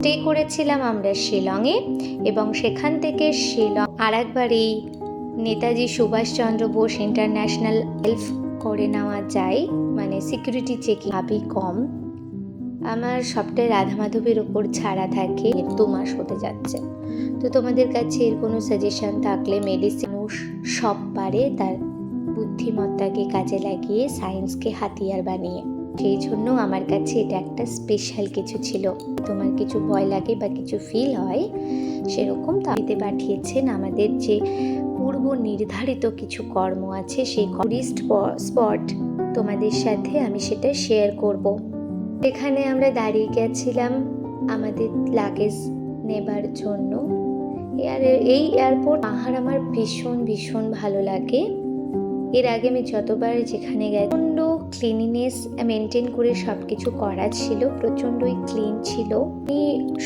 Stay করেছিলাম আমরা শিলংয়ে এবং সেখান থেকে শিলং আরেকবার এই নেতাজি সুভাষচন্দ্র বোস ইন্টারন্যাশনাল হেল্প করে নেওয়া যায়, মানে সিকিউরিটি চেকিং খুবই কম। আমার সবটাই রাধা মাধবের ওপর ছাড়া থাকে, 2 মাস হতে যাচ্ছে। তো তোমাদের কাছে এর কোনো সাজেশন থাকলে, মেডিসিন সব পারে তার বুদ্ধিমত্তাকে কাজে লাগিয়ে সায়েন্সকে হাতিয়ার বানিয়ে, সেই জন্য আমার কাছে এটা একটা স্পেশাল কিছু ছিল। তোমার কিছু ভয় লাগে বা কিছু ফিল হয় সেরকম তাতে পাঠিয়েছেন আমাদের যে পূর্ব নির্ধারিত কিছু কর্ম আছে, সেই টুরিস্ট স্পট তোমাদের সাথে আমি সেটা শেয়ার করব। এখানে আমরা দাঁড়িয়ে গেছিলাম আমাদের লাগেজ নেবার জন্য। এই এয়ারপোর্ট আমার ভীষণ ভীষণ ভালো লাগে। এর আগে আমি যতবার যেখানে গেছি প্রচণ্ড ক্লিনিনেস মেনটেন করে সব কিছু করা ছিল, প্রচণ্ডই ক্লিন ছিল।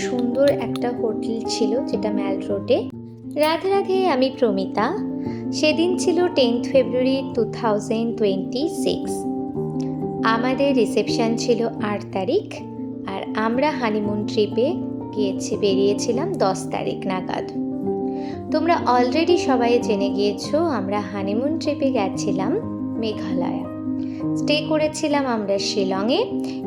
সুন্দর একটা হোটেল ছিল যেটা ম্যাল রোডে। রাধে রাধে, আমি প্রমিতা। সেদিন ছিল 10th ফেব্রুয়ারি 2026। আমাদের রিসেপশন ছিল 8 তারিখ আর আমরা হানিমুন ট্রিপে বেরিয়েছিলাম 10 তারিখ নাগাদ। তোমরা অলরেডি সবাই জেনে গিয়েছো আমরা হানিমুন ট্রিপে গেছিলাম মেঘালয়া। স্টে করেছিলাম আমরা শিলংয়ে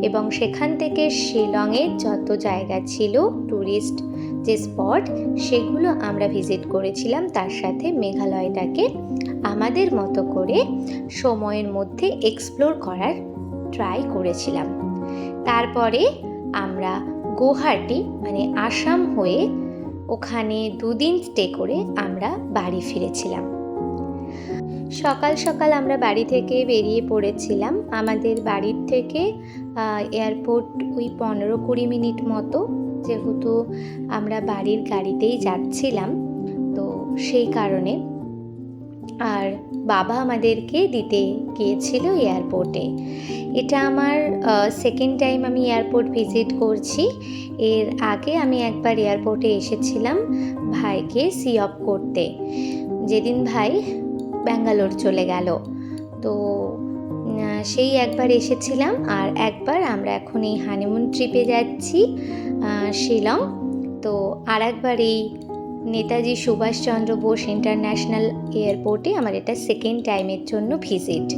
এবং সেখান থেকে শিলংয়ের যত জায়গা ছিল ট্যুরিস্ট যে স্পট সেগুলো আমরা ভিজিট করেছিলাম, তার সাথে মেঘালয়টাকে আমাদের মতো করে সময়ের মধ্যে এক্সপ্লোর করার ট্রাই করেছিলাম। তারপরে আমরা গুয়াহাটি মানে আসাম হয়ে ওখানে 2 দিন স্টে করে আমরা বাড়ি ফিরেছিলাম। সকাল সকাল আমরা বাড়ি থেকে বেরিয়ে পড়েছিলাম। আমাদের বাড়ির থেকে এয়ারপোর্ট ওই 15-20 মিনিট মতো, যেহেতু আমরা বাড়ির গাড়িতেই যাচ্ছিলাম তো সেই কারণে। আর বাবা আমাদেরকে দিতে গিয়েছিল এয়ারপোর্টে। এটা আমার সেকেন্ড টাইম আমি এয়ারপোর্ট ভিজিট করছি। এর আগে আমি একবার এয়ারপোর্টে এসেছিলাম ভাইকে সি অফ করতে, যেদিন ভাই ব্যাঙ্গালোর চলে গেল। তো সেই একবার এসেছিলাম, আর একবার আমরা এখন এই হানিমুন ট্রিপে যাচ্ছি শিলং। তো আর একবার এই নেতাজি সুভাষচন্দ্র বোস ইন্টারন্যাশনাল এয়ারপোর্টে আমার এটা সেকেন্ড টাইমের জন্য ভিজিট।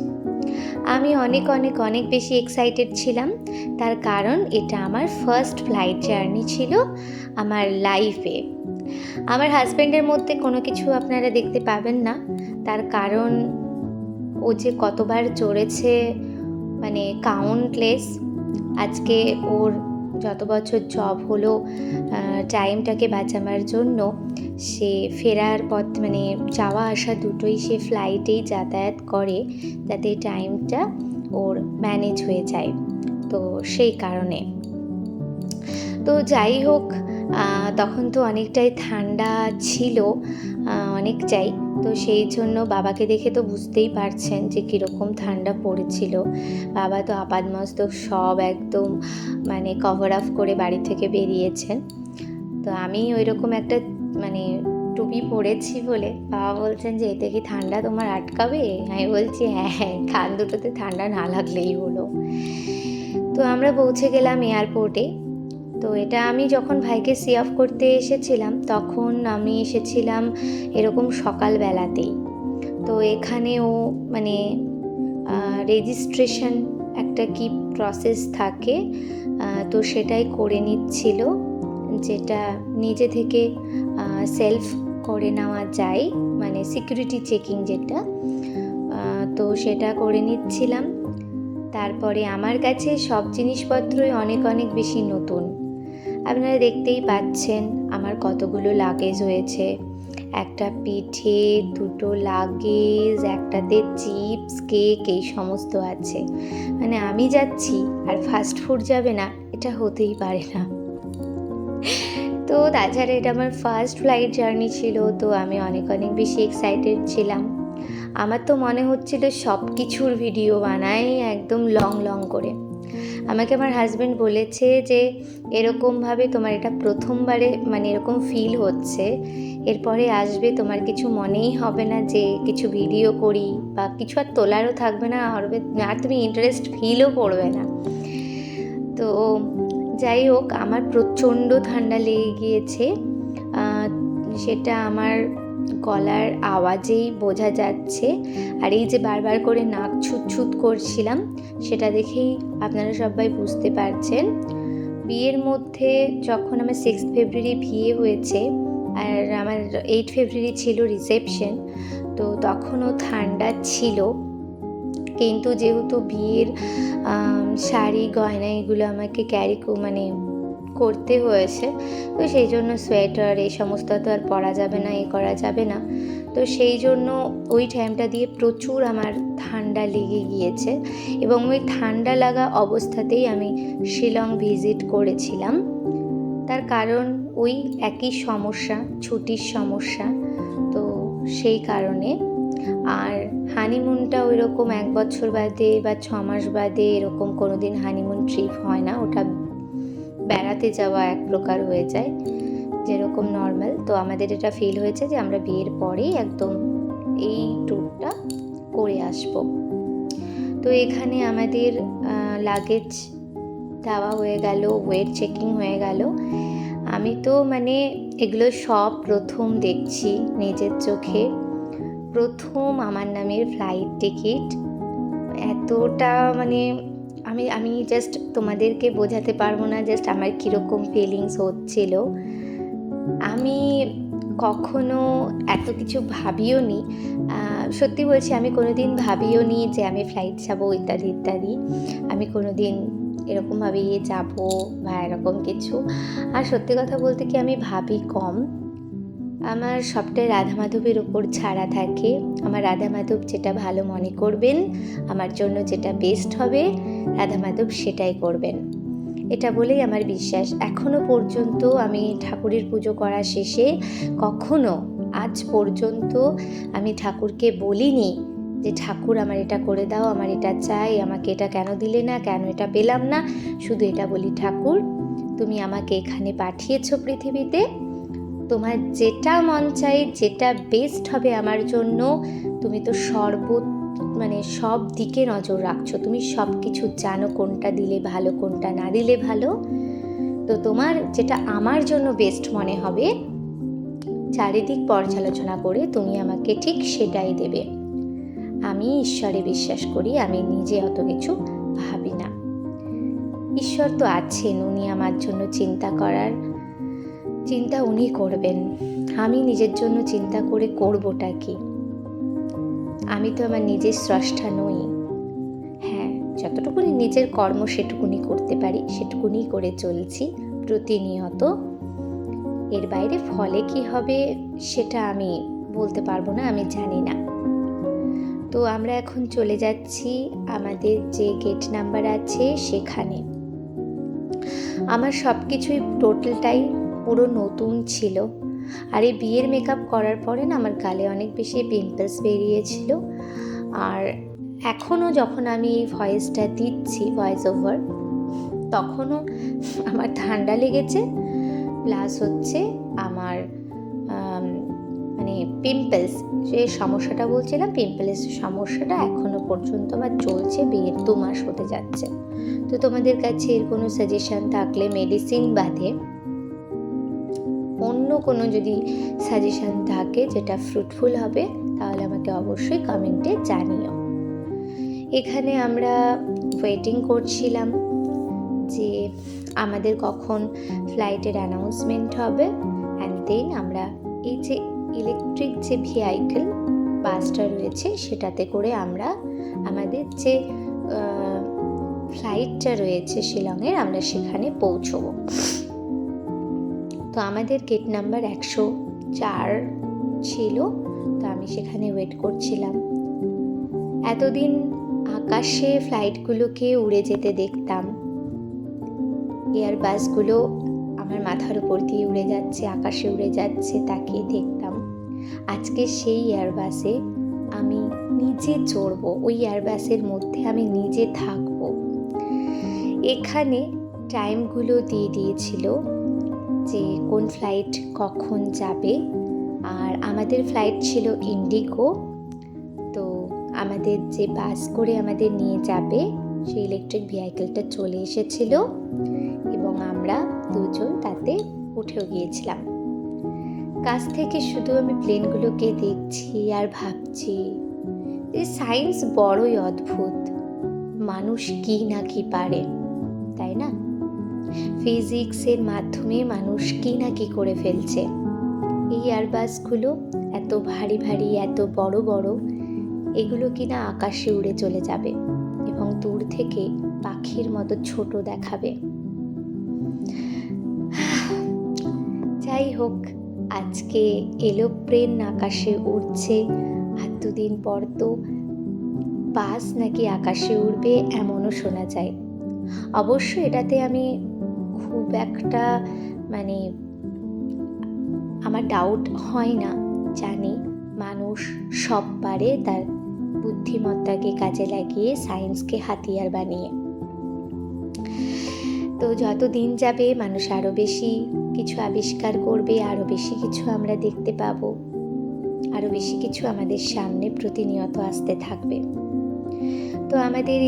আমি অনেক অনেক অনেক বেশি এক্সাইটেড ছিলাম, তার কারণ এটা আমার ফার্স্ট ফ্লাইট জার্নি ছিল আমার লাইফে। আমার হাজব্যান্ডের মধ্যে কোনো কিছু আপনারা দেখতে পাবেন না, তার কারণ ও যে কতবার চড়েছে মানে কাউন্টলেস। আজকে ওর যত বছর জব হলো টাইমটাকে বাঁচাবার জন্য সে ফেরার পথ মানে যাওয়া আসা দুটোই সে ফ্লাইটেই যাতায়াত করে, যাতে টাইমটা ওর ম্যানেজ হয়ে যায়। তো সেই কারণে তো যাই হোক, তখন তো অনেকটাই ঠান্ডা ছিল অনেকটাই। তো সেই জন্য বাবাকে দেখে তো বুঝতেই পারছেন যে কীরকম ঠান্ডা পড়েছিল। বাবা তো আপাদমস্তক সব একদম মানে কভার আপ করে বাড়ি থেকে বেরিয়েছেন। তো আমি ওই রকম একটা মানে টুপি পরেছি বলে বাবা বলছেন যে এতে কি ঠান্ডা তোমার আটকাবে? আমি বলছি হ্যাঁ, কান দুটোতে ঠান্ডা না লাগলেই হলো। তো আমরা পৌঁছে গেলাম এয়ারপোর্টে। তো এটা আমি যখন ভাইকে সি অফ করতে এসেছিলাম তখন আমি এসেছিলাম এরকম সকালবেলাতেই। তো এখানে ও মানে রেজিস্ট্রেশন একটা কি প্রসেস থাকে, তো সেটাই করে নিচ্ছিল, যেটা নিজে থেকে সেলফ করে নেওয়া যায়, মানে সিকিউরিটি চেকিং যেটা, তো সেটা করে নিচ্ছিলাম। তারপরে আমার কাছে সব জিনিসপত্রই অনেক অনেক বেশি নতুন। আপনারা দেখতেই পাচ্ছেন আমার কতগুলো লাগেজ হয়েছে। একটা পিঠে, 2টো লাগেজ, একটাতে চিপস, কেক, এই সমস্ত আছে। মানে আমি যাচ্ছি আর ফাস্ট ফুড যাবে না, এটা হতেই পারে না। তো তাছাড়া এটা আমার ফার্স্ট ফ্লাইট জার্নি ছিল, তো আমি অনেক অনেক বেশি এক্সাইটেড ছিলাম। আমার তো মনে হচ্ছিল সব কিছুর ভিডিও বানাই একদম লং লং করে। আমাকে আমার হাজব্যান্ড বলেছে যে এরকমভাবে তোমার এটা প্রথমবারে মানে এরকম ফিল হচ্ছে, এরপরে আসবে তোমার কিছু মনেই হবে না যে কিছু ভিডিও করি, বা কিছু আর তোলারও থাকবে না, আর তুমি ইন্টারেস্ট ফিলও করবে না। তো যাই হোক, আমার প্রচণ্ড ঠান্ডা লেগে গিয়েছে, সেটা আমার গলার আওয়াজেই বোঝা যাচ্ছে। আর এই যে বারবার করে নাক ছুঁত করছিলাম, সেটা দেখেই আপনারা সবাই বুঝতে পারছেন। বিয়ের মধ্যে যখন আমার 6 ফেব্রুয়ারি বিয়ে হয়েছে আর আমার 8 ফেব্রুয়ারি ছিল রিসেপশন, তো তখনও ঠান্ডা ছিল, কিন্তু যেহেতু বিয়ের শাড়ি গয়না এগুলো আমাকে ক্যারি করতে হয়েছে, তো সেই জন্য সোয়েটার এই সমস্ত তো আর পরা যাবে না, করা যাবে না। তো সেই জন্য ওই টাইমটা দিয়ে প্রচুর আমার ঠান্ডা লেগে গিয়েছে, এবং ওই ঠান্ডা লাগা অবস্থাতেই আমি শিলং ভিজিট করেছিলাম। তার কারণ ওই একই সমস্যা, ছুটির সমস্যা, তো সেই কারণে। আর হানিমুনটা ওই রকম 1 বছর বাদে বা 6 মাস বাদে এরকম কোনো দিন হানিমুন ট্রিপ হয় না, ওটা বেড়াতে যাওয়া এক প্রকার হয়ে যায় যেরকম নর্মাল। তো আমাদের এটা ফিল হয়েছে যে আমরা বিয়ের পরেই একদম এই ট্যুরটা করে আসব। তো এখানে আমাদের লাগেজ দেওয়া হয়ে গেল, ওয়েট চেকিং হয়ে গেল। আমি তো এগুলো সব প্রথম দেখছি নিজের চোখে, প্রথম আমার নামের ফ্লাইট টিকিট। এতটা আমি জাস্ট তোমাদেরকে বোঝাতে পারবো না জাস্ট আমার কীরকম ফিলিংস হচ্ছিল। আমি কখনো এত কিছু ভাবিও নি, সত্যি বলছি, আমি কোনো দিন ভাবিও নি যে আমি ফ্লাইট যাবো ইত্যাদি ইত্যাদি। আমি কোনো দিন এরকমভাবে যাবো বা এরকম কিছু। আর সত্যি কথা বলতে কি, আমি ভাবি কম। আমার সবটাই রাধা মাধবের ওপর ছাড়া থাকে। আমার রাধা মাধব যেটা ভালো মনে করবেন, আমার জন্য যেটা বেস্ট হবে, রাধা মাধব সেটাই করবেন, এটা বলেই আমার বিশ্বাস। এখনও পর্যন্ত আমি ঠাকুরের পুজো করা শেষে কখনো আজ পর্যন্ত আমি ঠাকুরকে বলিনি যে ঠাকুর আমার এটা করে দাও, আমার এটা চাই, আমাকে এটা কেন দিলে না, কেন এটা পেলাম না। শুধু এটা বলি, ঠাকুর তুমি আমাকে এখানে পাঠিয়েছো পৃথিবীতে, তোমার যেটা মন চাই, যেটা বেস্ট হবে আমার জন্য, তুমি তো সব দিকে নজর রাখছো, তুমি সব কিছু জানো কোনটা দিলে ভালো, কোনটা না দিলে ভালো। তো তোমার যেটা আমার জন্য বেস্ট মনে হবে, চারিদিক পর্যালোচনা করে তুমি আমাকে ঠিক সেটাই দেবে। আমি ঈশ্বরে বিশ্বাস করি, আমি নিজে অত কিছু ভাবি না। ঈশ্বর তো আছেন, উনি আমার জন্য চিন্তা উনি করবেন। আমি নিজের জন্য চিন্তা করে করবোটা কি? আমি তো আমার নিজের স্রষ্টা নই। হ্যাঁ, যতটুকুনি নিজের কর্ম সেটুকুনি করতে পারি, সেটুকুনি করে চলছি প্রতিনিয়ত। এর বাইরে ফলে কি হবে সেটা আমি বলতে পারবো না, আমি জানি না। তো আমরা এখন চলে যাচ্ছি আমাদের যে গেট নাম্বার আছে সেখানে। আমার সব কিছুই টোটালটাই পুরো নতুন ছিল। আর এই বিয়ের মেকআপ করার পরে না আমার গালে অনেক বেশি পিম্পলস বেরিয়েছিল। আর এখনও যখন আমি এই ভয়েসটা দিচ্ছি, ভয়েস ওভার, তখনও আমার ঠান্ডা লেগেছে, প্লাস হচ্ছে আমার পিম্পলস, যে সমস্যাটা বলছিলাম, পিম্পলসের সমস্যাটা এখনও পর্যন্ত আমার চলছে, বিয়ের 2 মাস হতে যাচ্ছে। তো তোমাদের কাছে এর কোনো সাজেশান থাকলে, মেডিসিন বাদে অন্য কোনো যদি সাজেশান থাকে যেটা ফ্রুটফুল হবে, তাহলে আমাকে অবশ্যই কমেন্টে জানিও। এখানে আমরা ওয়েটিং করছিলাম যে আমাদের কখন ফ্লাইটের অ্যানাউন্সমেন্ট হবে, অ্যান্ড দেন আমরা এই যে ইলেকট্রিক যে ভেহিকেল বাসটা রয়েছে সেটাতে করে আমরা আমাদের যে ফ্লাইটটা রয়েছে শিলংয়ের, আমরা সেখানে পৌঁছবো। তো আমাদের গেট নাম্বার 104 ছিল, তো আমি সেখানে ওয়েট করছিলাম। এতদিন আকাশে ফ্লাইটগুলোকে উড়ে যেতে দেখতাম, এয়ার বাসগুলো আমার মাথার উপর দিয়ে উড়ে যাচ্ছে, আকাশে উড়ে যাচ্ছে, তাকিয়ে দেখতাম। আজকে সেই এয়ারবাসে আমি নিজে চড়বো, ওই এয়ারবাসের মধ্যে আমি নিজে থাকবো। এখানে টাইমগুলো দিয়ে দিয়েছিল যে কোন ফ্লাইট কখন যাবে, আর আমাদের ফ্লাইট ছিল ইন্ডিগো। তো আমাদের যে বাস করে আমাদের নিয়ে যাবে সেই ইলেকট্রিক ভেহিকেলটা চলে এসেছিল, এবং উঠেও গিয়েছিলাম। কাছ থেকে শুধু আমি প্লেনগুলোকে দেখছি আর ভাবছি যে সায়েন্স বড়ই অদ্ভুত, মানুষ কি না কি পারে, তাই না? ফিজিক্সের মাধ্যমে মানুষ কি না কি করে ফেলছে। এই এয়ারবাসগুলো এত ভারী ভারী, এত বড় বড়, এগুলো কিনা আকাশে উড়ে চলে যাবে এবং দূর থেকে পাখির মতো ছোট দেখাবে। যাই হোক, আজকে এরোপ্লেন আকাশে উড়ছে, আর দুদিন পর তো বাস নাকি আকাশে উড়বে এমনও শোনা যায়। অবশ্য এটাতে আমি খুব একটা আমার ডাউট হয় না। জানি মানুষ সব পারে, তার বুদ্ধিমত্তাকে কাজে লাগিয়ে, সায়েন্সকে হাতিয়ার বানিয়ে। তো যত দিন যাবে মানুষ আরও বেশি কিছু আবিষ্কার করবে, আরও বেশি কিছু আমরা দেখতে পাবো, আরও বেশি কিছু আমাদের সামনে প্রতিনিয়ত আসতে থাকবে। তো আমাদের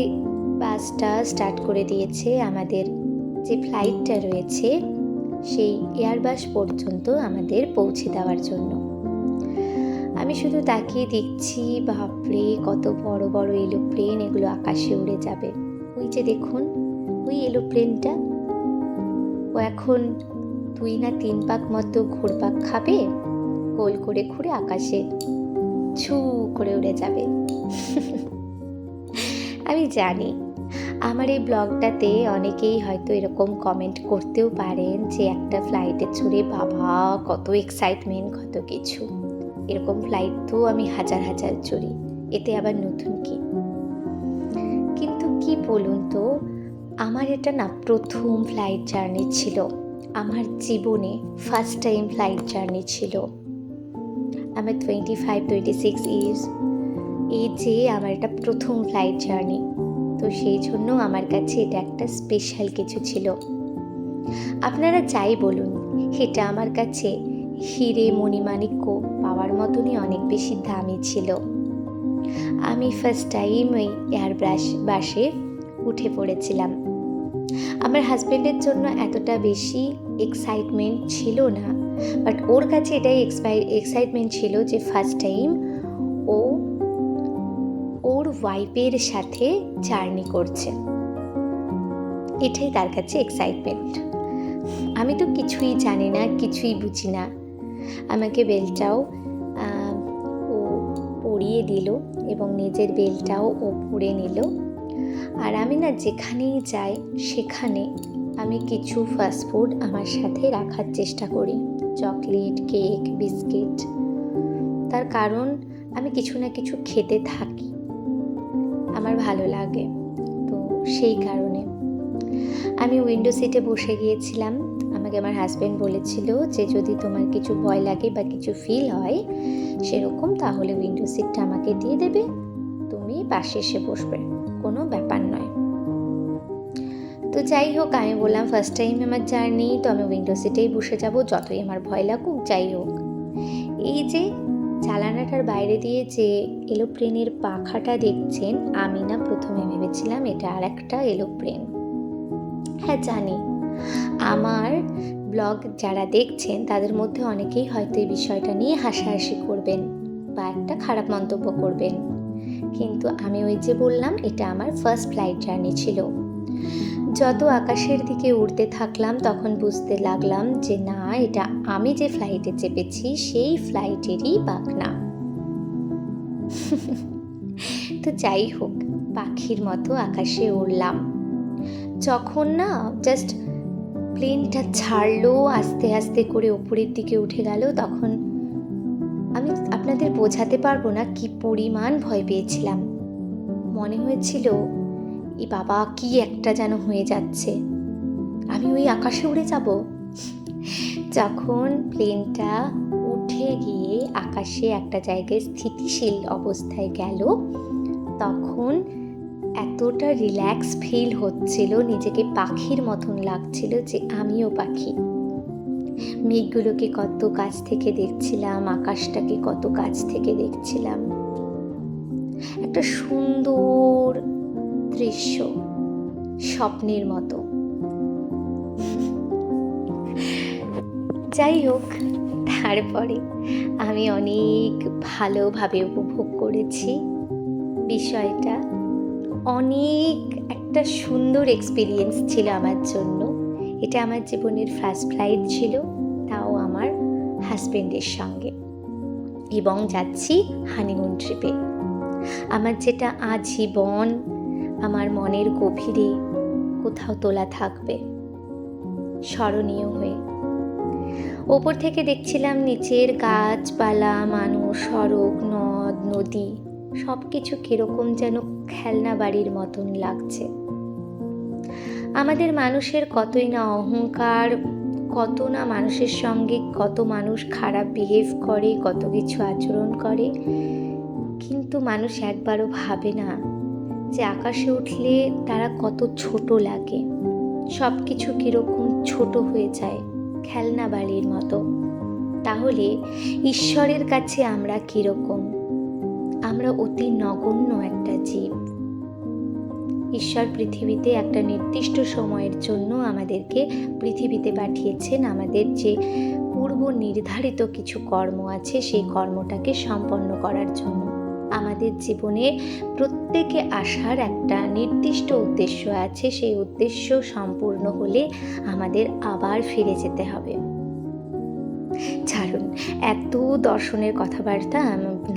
বাসটা স্টার্ট করে দিয়েছে। আমাদের যে ফ্লাইটটা রয়েছে সেই এয়ারবাস পর্যন্ত আমাদের পৌঁছে দেওয়ার জন্য। আমি শুধু তাকিয়ে দেখছি, বাপরে কত বড় বড় এরোপ্লেন, এগুলো আকাশে উড়ে যাবে। ওই যে দেখুন, ওই এরোপ্লেনটা, ও এখন 2 না 3 পাক মতো ঘুরপাক খাবে, গোল করে ঘুরে আকাশে ছু করে উড়ে যাবে। আমি জানি আমার এই ব্লগটাতে অনেকেই হয়তো এরকম কমেন্ট করতেও পারেন যে একটা ফ্লাইটে চড়ে বাবা কত এক্সাইটমেন্ট, কত কিছু। এরকম ফ্লাইট তো আমি হাজার হাজার চড়ি, এতে আবার নতুন কি? কিন্তু কি বলুন তো, আমার এটা না প্রথম ফ্লাইট জার্নি ছিল, আমার জীবনে ফার্স্ট টাইম ফ্লাইট জার্নি ছিল। আমার 25-26 ইয়ার্স এজে আমার এটা প্রথম ফ্লাইট জার্নি। তো সেই জন্য আমার কাছে এটা একটা স্পেশাল কিছু ছিল। আপনারা যাই বলুন, এটা আমার কাছে হিরে মণিমাণিক্য পাওয়ার মতনই অনেক বেশি দামি ছিল। আমি ফার্স্ট টাইম ওই বাসে উঠে পড়েছিলাম। আমার হাজব্যান্ডের জন্য এতটা বেশি এক্সাইটমেন্ট ছিল না, বাট ওর কাছে এটাই এক্সাইটমেন্ট ছিল যে ফার্স্ট টাইম ও ওর ওয়াইফের সাথে জার্নি করছে, এটাই তার কাছে এক্সাইটমেন্ট। আমি তো কিছুই জানি না, কিছুই বুঝি না। আমাকে বেলটাও ও পরিয়ে দিল এবং নিজের বেলটাও ও পরে নিল। আর আমি না যেখানেই যাই সেখানে আমি কিছু ফাস্টফুড আমার সাথে রাখার চেষ্টা করি, চকলেট, কেক, বিস্কিট। তার কারণ আমি কিছু না কিছু খেতে থাকি, আমার ভালো লাগে। তো সেই কারণে আমি উইন্ডো সিটে বসে গিয়েছিলাম। আমাকে আমার হাজব্যান্ড বলেছিল যে যদি তোমার কিছু ভয় লাগে বা কিছু ফিল হয় সেরকম, তাহলে উইন্ডো সিটটা আমাকে দিয়ে দেবে, তুমি পাশে এসে বসবে, কোনো ব্যাপার নয়। তো যাই হোক, আমি বললাম ফার্স্ট টাইম আমার জার্নি, তো আমি উইন্ডো সিটেই বসে যাব, যতই আমার ভয় লাগুক। যাই হোক, এই যে জানালাটার বাইরে দিয়ে যে এরোপ্লেনের পাখাটা দেখছেন, আমি না প্রথমে ভেবেছিলাম এটা আর একটা এরোপ্লেন। হ্যাঁ জানি, আমার ব্লগ যারা দেখছেন তাদের মধ্যে অনেকেই হয়তো এই বিষয়টা নিয়ে হাসাহাসি করবেন বা একটা খারাপ মন্তব্য করবেন, কিন্তু আমি ওই যে বললাম এটা আমার ফার্স্ট ফ্লাইট জার্নি ছিল। যত আকাশের দিকে উড়তে থাকলাম তখন বুঝতে লাগলাম যে না, এটা আমি যে ফ্লাইটে চেপেছি সেই ফ্লাইটেরই পাখনা। তো যাই হোক, পাখির মতো আকাশে উড়লাম। যখন না জাস্ট প্লেনটা ছাড়লো, আস্তে আস্তে করে ওপরের দিকে উঠে গেল, তখন আমি আপনাদের বোঝাতে পারবো না কি পরিমাণ ভয় পেয়েছিলাম। মনে হয়েছিল এই বাবা কি একটা যেন হয়ে যাচ্ছে, আমি ওই আকাশে উড়ে যাব। যখন প্লেনটা উঠে গিয়ে আকাশে একটা জায়গায় স্থিতিশীল অবস্থায় গেল, তখন এতটা রিল্যাক্স ফিল হচ্ছিল, নিজেকে পাখির মতন লাগছিল যে আমিও পাখি। মেঘগুলোকে কত কাছ থেকে দেখছিলাম, আকাশটাকে কত কাছ থেকে দেখছিলাম, একটা সুন্দর দৃশ্য, স্বপ্নের মতো। যাই হোক, তারপরে আমি অনেক ভালোভাবে উপভোগ করেছি বিষয়টা। অনেক একটা সুন্দর এক্সপিরিয়েন্স ছিল আমার জন্য। এটা আমার জীবনের ফার্স্ট ফ্লাইট ছিল, তাও আমার হাজবেন্ডের সঙ্গে, এবং যাচ্ছি হানিমুন ট্রিপে। আমার যেটা আজীবন আমার মনের গভীরে কোথাও তোলা থাকবে, স্মরণীয় হয়ে। ওপর থেকে দেখছিলাম নিচের গাছপালা, মানুষ, সড়ক, নদ নদী, সব কিছু কীরকম যেন খেলনা বাড়ির মতন লাগছে। আমাদের মানুষের কতই না অহংকার, কত না মানুষের সঙ্গে কত মানুষ খারাপ বিহেভ করে, কত কিছু আচরণ করে, কিন্তু মানুষ একবারও ভাবে না যে আকাশে উঠলে তারা কত ছোট লাগে। সব কিছু কীরকম ছোট হয়ে যায়, খেলনা বাড়ির মতো। তাহলে ঈশ্বরের কাছে আমরা কীরকম? আমরা অতি নগণ্য একটা জীব। ঈশ্বর পৃথিবীতে একটা নির্দিষ্ট সময়ের জন্য আমাদেরকে পৃথিবীতে পাঠিয়েছেন, আমাদের যে পূর্ব নির্ধারিত কিছু কর্ম আছে সেই কর্মটাকে সম্পন্ন করার জন্য। আমাদের জীবনে প্রত্যেকে আসার একটা নির্দিষ্ট উদ্দেশ্য আছে, সেই উদ্দেশ্য সম্পূর্ণ হলে আমাদের আবার ফিরে যেতে হবে। ছাড়ুন, এত দর্শনের কথাবার্তা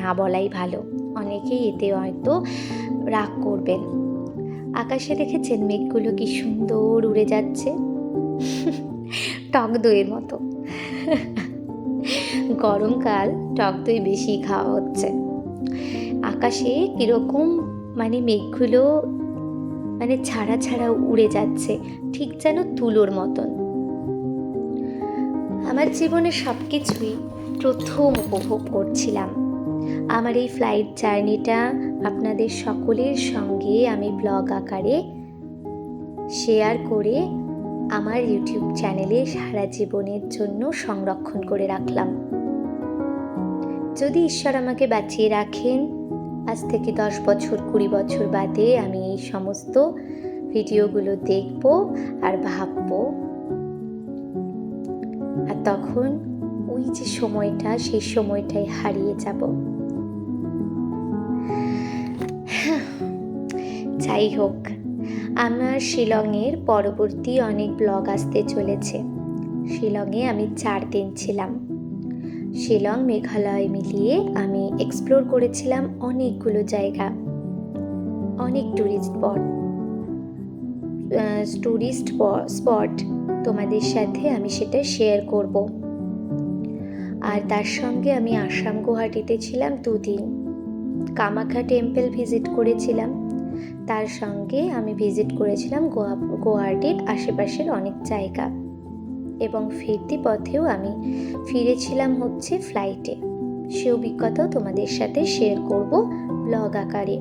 না বলাই ভালো, অনেকেই এতে হয়তো রাগ করবেন। আকাশে দেখেছেন মেঘগুলো কি সুন্দর উড়ে যাচ্ছে, টক দইয়ের মতো। গরমকাল টক দই বেশি খাওয়া হচ্ছে। আকাশে কীরকম মেঘগুলো ছাড়া ছাড়া উড়ে যাচ্ছে, ঠিক যেন তুলোর মতন। আমার জীবনে সব কিছুই প্রথম উপভোগ করছিলাম। আমার এই ফ্লাইট জার্নিটা আপনাদের সকলের সঙ্গে আমি ব্লগ আকারে শেয়ার করে আমার ইউটিউব চ্যানেলে সারা জীবনের জন্য সংরক্ষণ করে রাখলাম। যদি ঈশ্বর আমাকে বাঁচিয়ে রাখেন, আজ থেকে 10 বছর 20 বছর বাদে আমি এই সমস্ত ভিডিওগুলো দেখব আর ভাবব, আর তখন ওই যে সময়টা, সেই সময়টাই হারিয়ে যাব। যাই হোক, আমার শিলংয়ের পরবর্তী অনেক ব্লগ আসতে চলেছে। শিলংয়ে আমি 4 দিন ছিলাম। শিলং মেঘালয় মিলিয়ে আমি এক্সপ্লোর করেছিলাম অনেকগুলো জায়গা, অনেক টুরিস্ট স্পট তোমাদের সাথে আমি সেটা শেয়ার করব। আর তার সঙ্গে আমি আসাম গুয়াহাটিতে ছিলাম 2 দিন। কামাখ্যা টেম্পল ভিজিট করেছিলাম, তার সঙ্গে আমি ভিজিট করেছিলাম গুয়াহাটির আশেপাশের অনেক জায়গা, এবং ফিরতি পথেও আমি ফিরেছিলাম ফ্লাইটে। সে অভিজ্ঞতাও তোমাদের সাথে শেয়ার করব ব্লগ আকারে।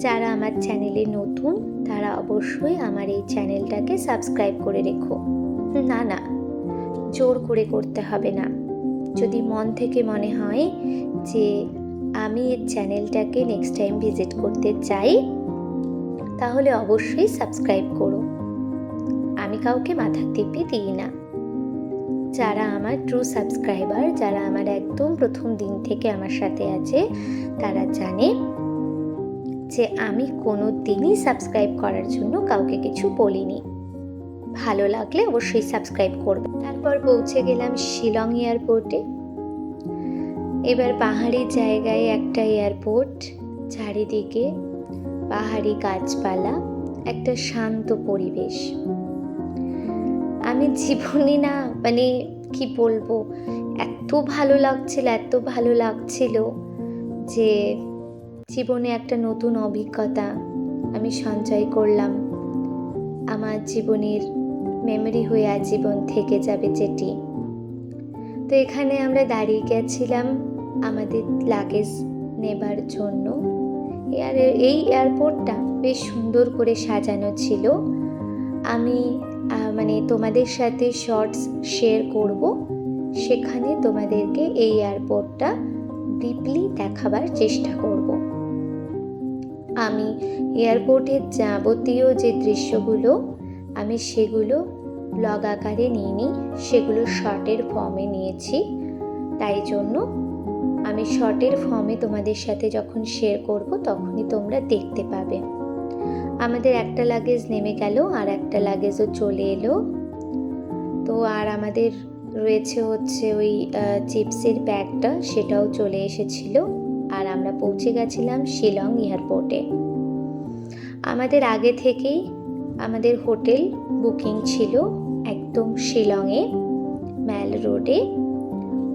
যারা আমার চ্যানেলে নতুন তারা অবশ্যই আমার এই চ্যানেলটাকে সাবস্ক্রাইব করে রেখো। না, জোর করে করতে হবে না। যদি মন থেকে মনে হয় যে আমি এই চ্যানেলটাকে নেক্সট টাইম ভিজিট করতে চাই, তাহলে অবশ্যই সাবস্ক্রাইব করো। আমি কাউকে মাথা টিপে দিই না। যারা আমার ট্রু সাবস্ক্রাইবার, যারা আমার একদম প্রথম দিন থেকে আমার সাথে আছে, তারা জানে যে আমি কোনো দিনই সাবস্ক্রাইব করার জন্য কাউকে কিছু বলিনি। ভালো লাগলে অবশ্যই সাবস্ক্রাইব করবে। তারপর পৌঁছে গেলাম শিলং এয়ারপোর্টে। এবার পাহাড়ি জায়গায় একটা এয়ারপোর্ট, চারিদিকে পাহাড়ি গাছপালা, একটা শান্ত পরিবেশ। আমি জীবনে না কি বলবো, এত ভালো লাগছিল যে জীবনে একটা নতুন অভিজ্ঞতা আমি সঞ্চয় করলাম। আমার জীবনের মেমরি হয়ে আজীবন থেকে যাবে যেটি। তো এখানে আমরা দাঁড়িয়ে গেছিলাম আমাদের লাগেজ নেবার জন্য। এই এয়ারপোর্টটা বেশ সুন্দর করে সাজানো ছিল। আমি তোমাদের সাথে শর্টস শেয়ার করব, সেখানে তোমাদেরকে এই এয়ারপোর্টটা ডিপলি দেখাবার চেষ্টা করব। আমি এয়ারপোর্টের যাবতীয় যে দৃশ্যগুলো, আমি সেগুলো ব্লগ আকারে নিইনি, সেগুলো শর্টের ফর্মে নিয়েছি। তাই জন্য আমি শর্টের ফর্মে তোমাদের সাথে যখন শেয়ার করব তখনই তোমরা দেখতে পাবে। আমাদের একটা লাগেজ নেমে গেল, আর একটা লাগেজও চলে এলো। তো আর আমাদের রয়েছে হচ্ছে ওই চিপসের ব্যাগটা, সেটাও চলে এসেছিল। আর আমরা পৌঁছে গেছিলাম শিলং এয়ারপোর্টে। আমাদের আগে থেকেই আমাদের হোটেল বুকিং ছিল একদম শিলংয়ে ম্যাল রোডে।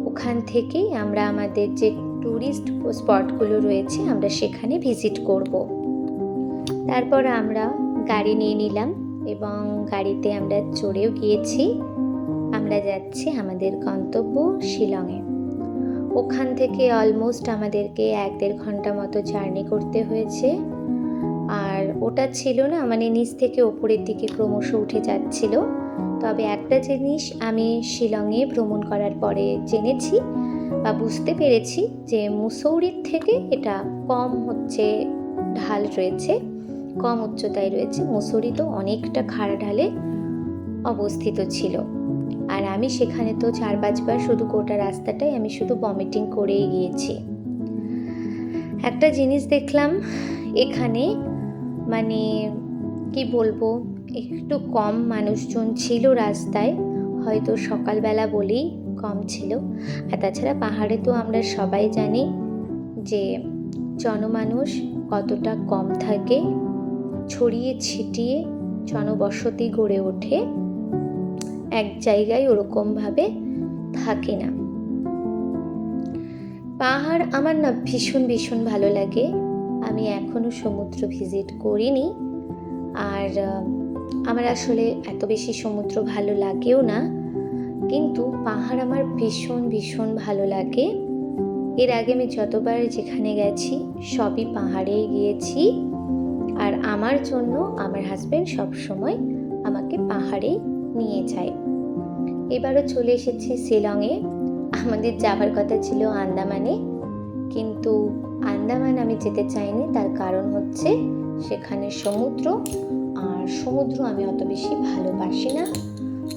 ওখান থেকেই আমরা আমাদের যে ট্যুরিস্ট স্পটগুলো রয়েছে আমরা সেখানে ভিজিট করব। তারপর আমরা গাড়ি নিয়ে নিলাম এবং গাড়িতে আমরা চড়েও গিয়েছি। আমরা যাচ্ছি আমাদের গন্তব্য শিলংয়ে। ওখান থেকে অলমোস্ট আমাদেরকে 1-1.5 ঘন্টা মতো জার্নি করতে হয়েছে। আর ওটা ছিল না, মানে নিচ থেকে ওপরের দিকে ক্রমশ উঠে যাচ্ছিল। তবে একটা জিনিস আমি শিলংয়ে ভ্রমণ করার পরে জেনেছি বা বুঝতে পেরেছি যে মুসৌরির থেকে এটা কম হচ্ছে ঢাল রয়েছে, কম উচ্চতায় রয়েছে। মুসৌরি তো অনেকটা খাড়া ঢালে অবস্থিত ছিল। আর আমি সেখানে তো 4-5 বার শুধু গোটা রাস্তাটাই আমি শুধু ভমিটিং করেই গিয়েছি। একটা জিনিস দেখলাম এখানে, মানে কি বলবো, একটু কম মানুষজন ছিল রাস্তায়, হয়তো সকালবেলা বলেই কম ছিল। আর তাছাড়া পাহাড়ে তো আমরা সবাই জানি যে জনমানুষ কতটা কম থাকে, ছড়িয়ে ছিটিয়ে জনবসতি গড়ে ওঠে, এক জায়গায় ওরকমভাবে থাকে না। পাহাড় আমার না ভীষণ ভীষণ ভালো লাগে। আমি এখনও সমুদ্র ভিজিট করিনি, আর আমার আসলে এত বেশি সমুদ্র ভালো লাগেও না, কিন্তু পাহাড় আমার ভীষণ ভীষণ ভালো লাগে। এর আগে আমি যতবার যেখানে গেছি সবই পাহাড়েই গিয়েছি, আর আমার জন্য আমার হাজব্যান্ড সবসময় আমাকে পাহাড়েই নিয়ে যায়। এবারও চলে এসেছি শিলংয়ে। আমাদের যাবার কথা ছিল আন্দামানে, কিন্তু আন্দামান আমি যেতে চাইনি। তার কারণ হচ্ছে সেখানে সমুদ্র, আর সমুদ্র আমি অত বেশি ভালোবাসি না,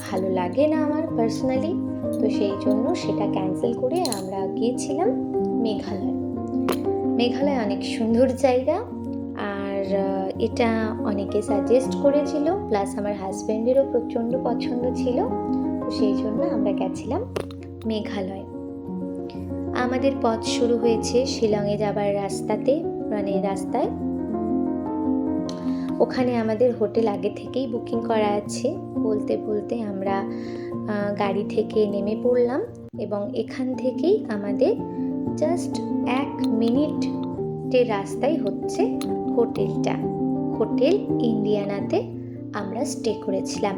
ভালো লাগে না আমার পার্সোনালি। তো সেই জন্য সেটা ক্যান্সেল করে আমরা গিয়েছিলাম মেঘালয়। মেঘালয় অনেক সুন্দর জায়গা, আর এটা অনেকে সাজেস্ট করেছিল, প্লাস আমার হাজব্যান্ডেরও প্রচণ্ড পছন্দ ছিল। তো সেই জন্য আমরা গেছিলাম মেঘালয়। আমাদের পথ শুরু হয়েছে শিলংয়ে যাবার রাস্তাতে, মানে রাস্তায়। ওখানে আমাদের হোটেল আগে থেকেই বুকিং করা আছে। বলতে বলতে আমরা গাড়ি থেকে নেমে পড়লাম এবং এখান থেকেই আমাদের জাস্ট 1 মিনিটের রাস্তায় হচ্ছে হোটেলটা। হোটেল ইন্ডিয়ানাতে আমরা স্টে করেছিলাম।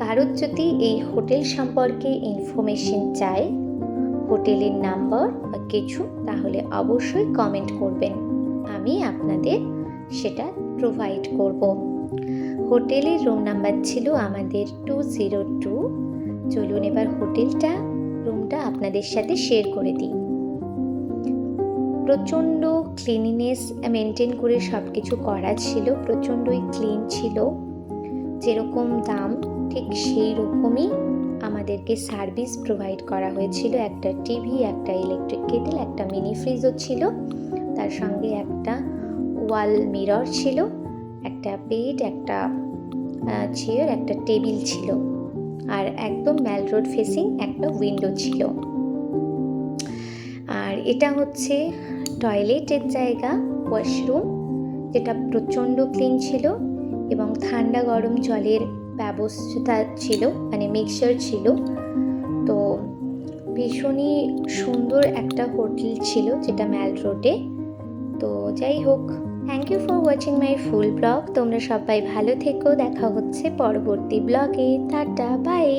কারোর যদি এই হোটেল সম্পর্কে ইনফরমেশন চাই, হোটেলের নাম্বার বা কিছু, তাহলে অবশ্যই কমেন্ট করবেন, আমি আপনাদের সেটা প্রোভাইড করব। হোটেলের রুম নাম্বার ছিল আমাদের 202। চলুন এবার রুমটা আপনাদের সাথে শেয়ার করে দিই। প্রচণ্ড ক্লিনিনেস মেনটেন করে সব কিছু করা ছিল, প্রচণ্ডই ক্লিন ছিল। যেরকম দাম ঠিক সেই রকমই আমাদেরকে সার্ভিস প্রোভাইড করা হয়েছিল। একটা টিভি, একটা ইলেকট্রিক কেটেল, একটা মিনি ফ্রিজও ছিল, তার সঙ্গে একটা ওয়াল মিরর ছিল, একটা বেড, একটা চেয়ার, একটা টেবিল ছিল, আর একদম ম্যাল রোড ফেসিং একটা উইন্ডো ছিল। আর এটা হচ্ছে টয়লেটের জায়গা, ওয়াশরুম, যেটা প্রচণ্ড ক্লিন ছিল এবং ঠান্ডা গরম জলের ব্যবস্থা ছিল, মানে মিক্সচার ছিল। তো ভীষণই সুন্দর একটা হোটেল ছিল যেটা ম্যাল রোডে। তো যাই হোক, thank you for watching my full blog. তোমরা সবাই ভালো থেকো, দেখা হচ্ছে পরবর্তী ব্লগে। Tata, by.